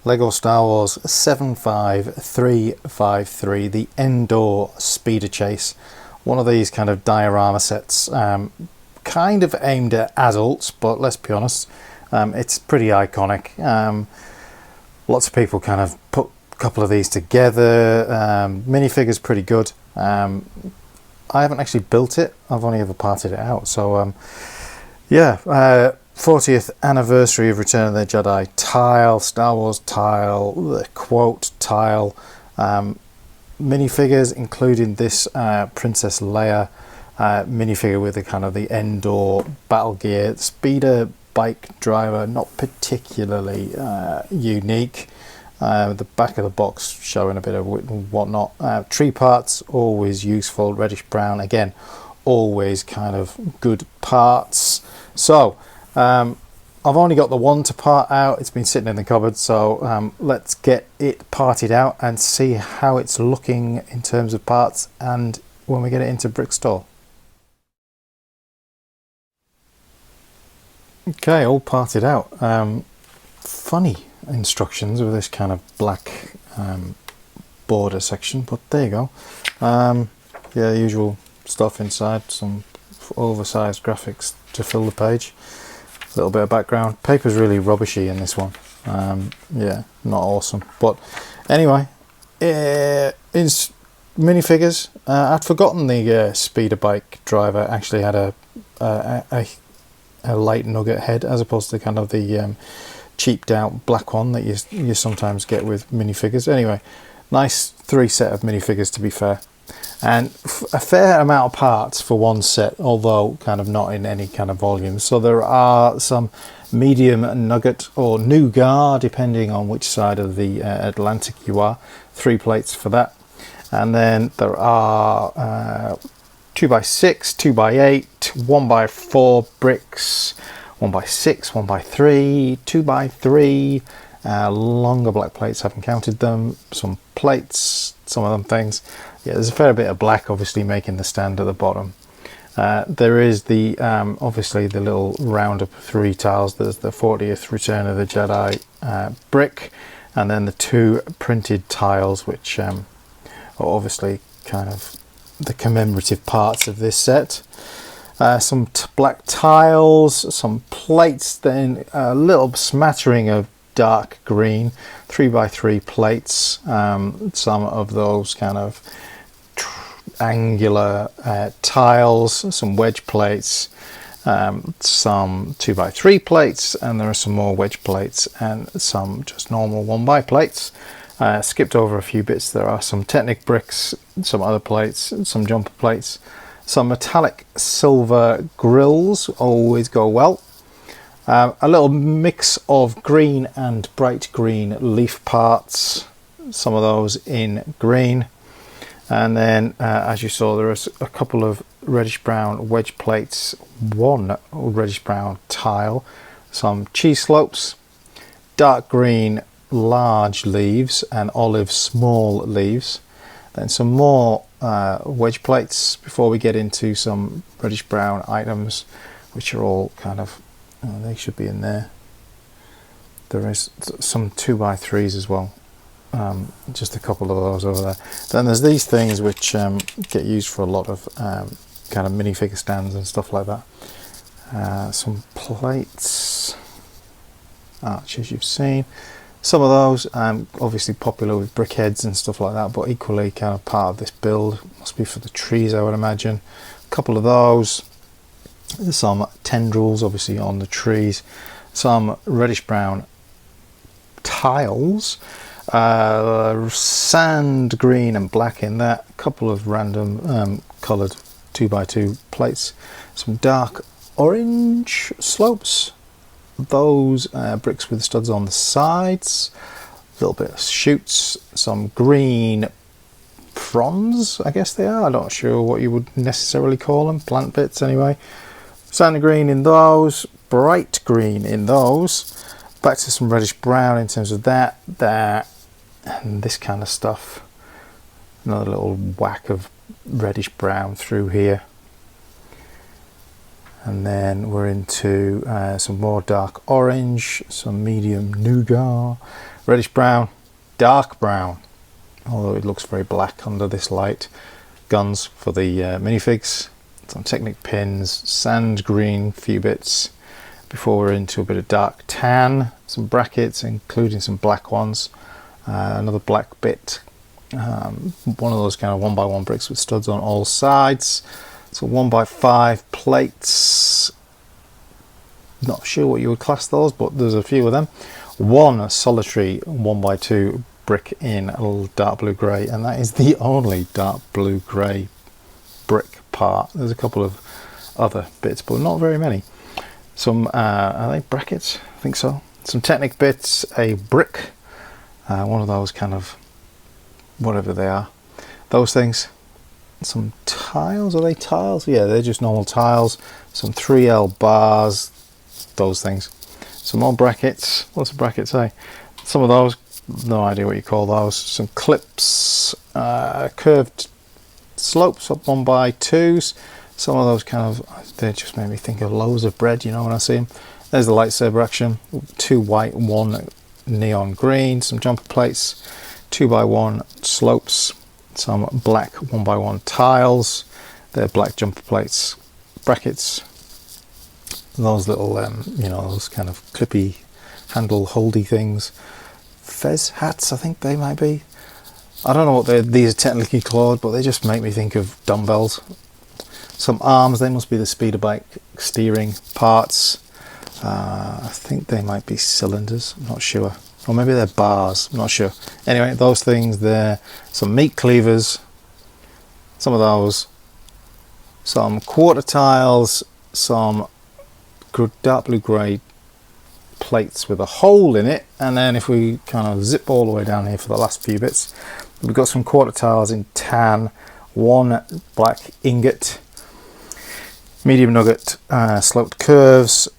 Lego Star Wars 75353, the Endor Speeder Chase. One of these kind of diorama sets, kind of aimed at adults, but let's be honest, it's pretty iconic. Lots of people kind of put a couple of these together. Minifigure's pretty good. I haven't actually built it, I've only ever parted it out. So yeah, 40th anniversary of Return of the Jedi tile, Star Wars tile, the quote tile, minifigures, including this Princess Leia minifigure with the kind of the Endor battle gear. Speeder bike driver, not particularly unique. The back of the box showing a bit of whatnot. Tree parts, always useful. Reddish brown, again, always kind of good parts. So I've only got the one to part out. It's been sitting in the cupboard, so let's get it parted out and see how it's looking in terms of parts and when we get it into Brick Store. Okay, all parted out. Funny instructions with this kind of black border section, but there you go. Yeah, usual stuff inside, some oversized graphics to fill the page. A little bit of background. Paper's really rubbishy in this one. Yeah, not awesome. But anyway, it's minifigures. I'd forgotten the speeder bike driver actually had a light nugget head, as opposed to kind of the cheaped out black one that you sometimes get with minifigures. Anyway, nice 3 set of minifigures, to be fair. And a fair amount of parts for one set, although kind of not in any kind of volume. So there are some medium nugget or nougat, depending on which side of the Atlantic you are. 3 plates for that. And then there are 2x6, 2x8, 1x4 bricks, 1x6, 1x3, 2x3, longer black plates, haven't counted them, some plates, some of them things. Yeah, there's a fair bit of black obviously making the stand at the bottom. There is the obviously the little round-up 3 tiles. There's the 40th Return of the Jedi brick, and then the 2 printed tiles, which are obviously kind of the commemorative parts of this set. Some black tiles, some plates, then a little smattering of dark green 3x3 plates, some of those kind of angular tiles, some wedge plates, some 2x3 plates, and there are some more wedge plates and some just normal 1x plates. Skipped over a few bits. There are some Technic bricks, some other plates, some jumper plates, some metallic silver grills, always go well. A little mix of green and bright green leaf parts, some of those in green. And then as you saw, there is a couple of reddish brown wedge plates, 1 reddish brown tile, some cheese slopes, dark green large leaves and olive small leaves, then some more wedge plates before we get into some reddish brown items, which are all kind of, they should be in there. There is some 2x3s as well, just a couple of those over there. Then there's these things which get used for a lot of kind of minifigure stands and stuff like that. Some plates, arches you've seen. Some of those obviously popular with brickheads and stuff like that, but equally kind of part of this build. Must be for the trees, I would imagine. A couple of those. Some tendrils obviously on the trees. Some reddish brown tiles. Sand green and black in that. A couple of random coloured 2x2 plates. Some dark orange slopes. Those bricks with studs on the sides, a little bit of shoots, some green fronds, I guess they are. I'm not sure what you would necessarily call them, plant bits anyway. Sand green in those, bright green in those, back to some reddish brown in terms of that, and this kind of stuff. Another little whack of reddish brown through here. And then we're into some more dark orange, some medium nougat, reddish brown, dark brown, although it looks very black under this light. Guns for the minifigs, some Technic pins, sand green, few bits, before we're into a bit of dark tan, some brackets including some black ones, another black bit, one of those kind of 1x1 bricks with studs on all sides. So 1x5 plates, not sure what you would class those, but there's a few of them. One solitary 1x2 brick in a little dark blue grey, and that is the only dark blue grey brick part. There's a couple of other bits, but not very many. Some are they brackets? I think so. Some Technic bits, a brick, one of those kind of whatever they are, those things. Some tiles, are they tiles? Yeah, they're just normal tiles. Some 3L bars, those things. Some more brackets. What's a bracket say? Some of those, no idea what you call those. Some clips, curved slopes up 1x2s. Some of those kind of, they just made me think of loaves of bread, you know, when I see them. There's the lightsaber action. 2 white, 1 neon green. Some jumper plates, 2x1 slopes. Some black 1x1 tiles. They're black jumper plates, brackets. Those little, you know, those kind of clippy handle holdy things. Fez hats, I think they might be. I don't know what these are technically called, but they just make me think of dumbbells. Some arms, they must be the speeder bike steering parts. I think they might be cylinders, I'm not sure. Or maybe they're bars, I'm not sure. Anyway, those things there. Some meat cleavers, some of those. Some quarter tiles, some dark blue grey plates with a hole in it. And then if we kind of zip all the way down here for the last few bits, we've got some quarter tiles in tan, 1 black ingot, medium nugget, sloped curves,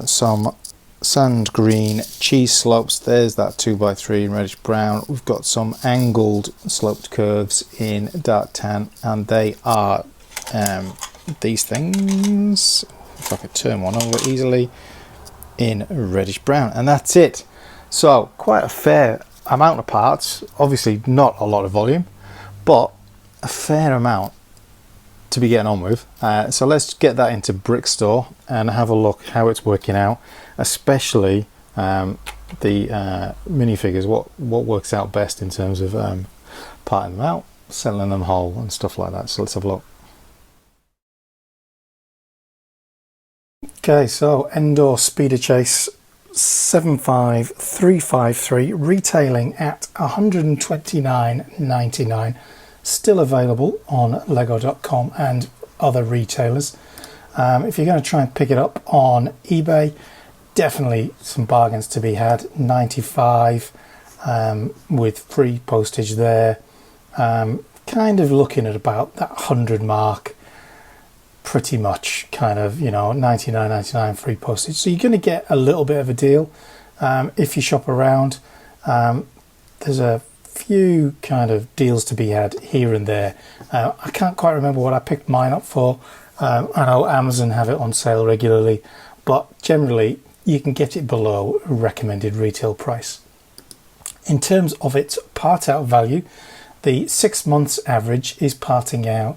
some sand green cheese slopes. There's that 2x3 in reddish brown. We've got some angled sloped curves in dark tan, and they are these things, if I could turn one over easily, in reddish brown. And that's it. So quite a fair amount of parts, obviously not a lot of volume, but a fair amount to be getting on with. So let's get that into Brickstore and have a look how it's working out, especially the minifigures, what works out best in terms of parting them out, selling them whole and stuff like that. So let's have a look. Okay, so Endor Speeder Chase 75353, retailing at $129.99, still available on lego.com and other retailers. If you're going to try and pick it up on eBay, definitely some bargains to be had. $95 with free postage there. Kind of looking at about that 100 mark, pretty much, kind of, you know, $99.99 free postage. So you're going to get a little bit of a deal if you shop around. There's a few kind of deals to be had here and there. I can't quite remember what I picked mine up for. I know Amazon have it on sale regularly, but generally you can get it below recommended retail price. In terms of its part out value, the 6 months average is parting out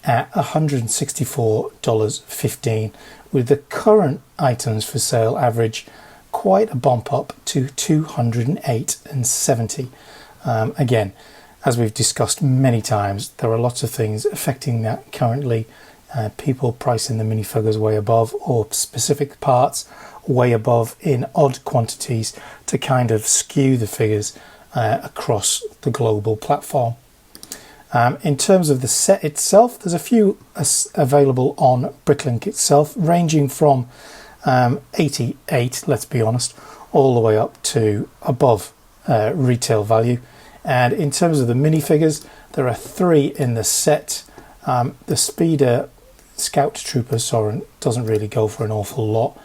at $164.15, with the current items for sale average quite a bump up to $208.70. Again, as we've discussed many times, there are lots of things affecting that currently. People pricing the minifigures way above, or specific parts way above in odd quantities to kind of skew the figures across the global platform. In terms of the set itself, there's a few available on Bricklink itself, ranging from 88, let's be honest, all the way up to above retail value. And in terms of the minifigures, there are 3 in the set. The Speeder Scout Trooper Soren doesn't really go for an awful lot,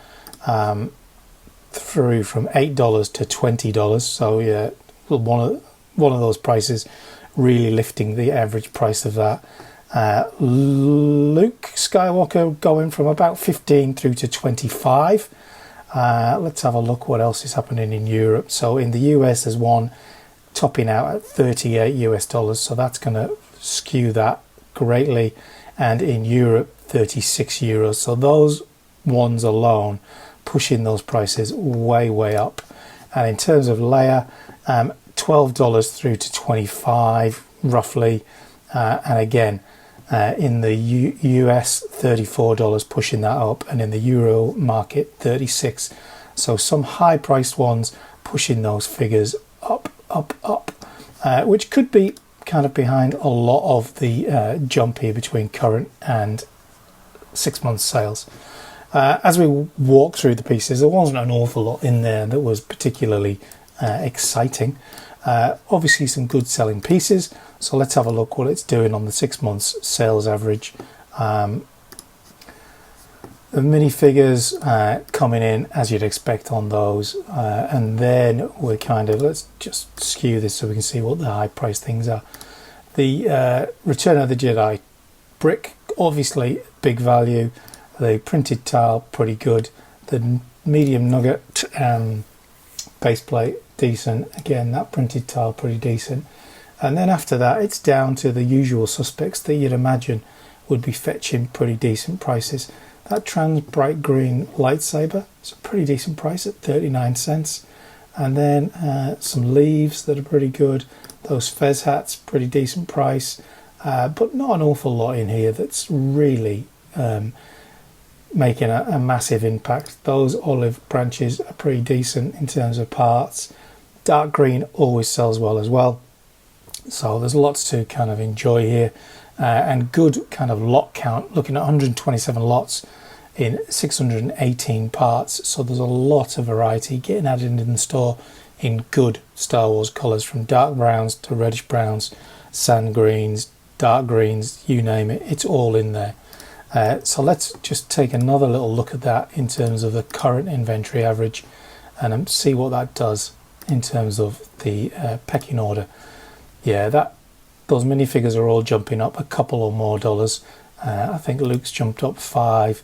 through from $8 to $20. So yeah, one of those prices really lifting the average price of that. Luke Skywalker going from about 15 through to 25. Let's have a look what else is happening in Europe. So in the US there's one topping out at 38 US dollars, so that's going to skew that greatly, and in Europe 36 euros. So those ones alone pushing those prices way up. And in terms of layer, $12 through to 25 roughly, and again in the US $34 pushing that up, and in the Euro market 36. So some high priced ones pushing those figures up, which could be kind of behind a lot of the jump here between current and 6 months sales. As we walk through the pieces, there wasn't an awful lot in there that was particularly exciting. Obviously some good selling pieces, so let's have a look what it's doing on the 6 months sales average. The minifigures coming in as you'd expect on those, and then we're kind of, let's just skew this so we can see what the high price things are. The Return of the Jedi brick, obviously big value. The printed tile, pretty good. The medium nugget base plate, decent. Again, that printed tile, pretty decent. And then after that, it's down to the usual suspects that you'd imagine would be fetching pretty decent prices. That trans bright green lightsaber, it's a pretty decent price at 39 cents. And then some leaves that are pretty good. Those fez hats, pretty decent price. But not an awful lot in here that's really making a massive impact. Those olive branches are pretty decent in terms of parts. Dark green always sells well as well, so there's lots to kind of enjoy here, and good kind of lot count, looking at 127 lots in 618 parts, so there's a lot of variety getting added in the store in good Star Wars colours, from dark browns to reddish browns, sand greens, dark greens, you name it, it's all in there. So let's just take another little look at that in terms of the current inventory average, and see what that does in terms of the pecking order. Yeah, those minifigures are all jumping up a couple or more dollars. I think Luke's jumped up 5,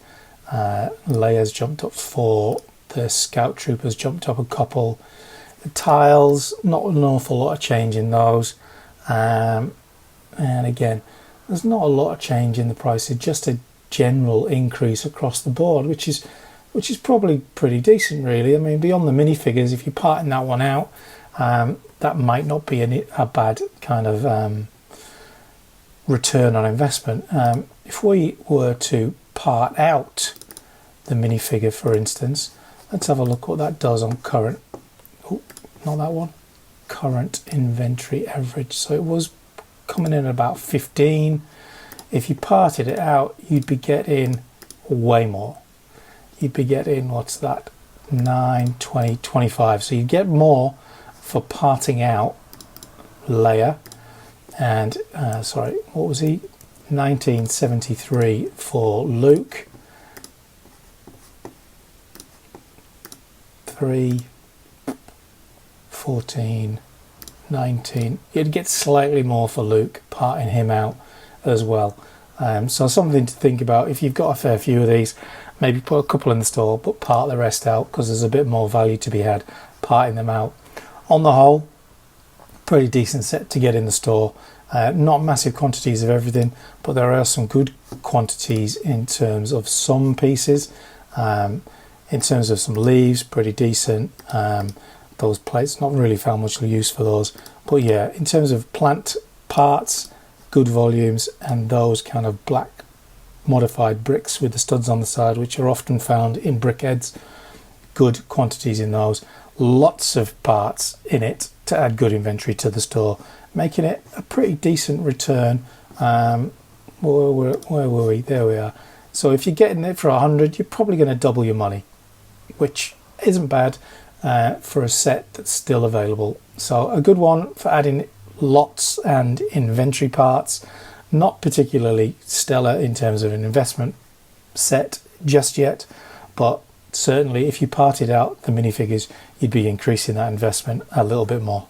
Leia's jumped up 4, the Scout Troopers jumped up a couple. The tiles, not an awful lot of change in those, and again, there's not a lot of change in the prices, just a general increase across the board, which is probably pretty decent, really. I mean, beyond the minifigures, if you're parting that one out, that might not be a bad kind of return on investment. If we were to part out the minifigure, for instance, let's have a look what that does on current, not that one, current inventory average. So it was coming in at about 15. If you parted it out, you'd be getting way more. You'd be getting, what's that, 9, 20, 25. So you get more for parting out Leia, and sorry, what was he, 1973 for Luke, 3, 14, 19. You'd get slightly more for Luke parting him out as well. So something to think about. If you've got a fair few of these, maybe put a couple in the store but part the rest out, because there's a bit more value to be had parting them out. On the whole, pretty decent set to get in the store. Not massive quantities of everything, but there are some good quantities in terms of some pieces. In terms of some leaves, pretty decent. Those plates, not really found much use for those, but yeah, in terms of plant parts, good volumes, and those kind of black modified bricks with the studs on the side, which are often found in brickheads, good quantities in those. Lots of parts in it to add good inventory to the store, making it a pretty decent return. Where were we? There we are. So if you're getting it for 100, you're probably going to double your money, which isn't bad for a set that's still available. So a good one for adding lots and inventory parts. Not particularly stellar in terms of an investment set just yet, but certainly if you parted out the minifigures, you'd be increasing that investment a little bit more.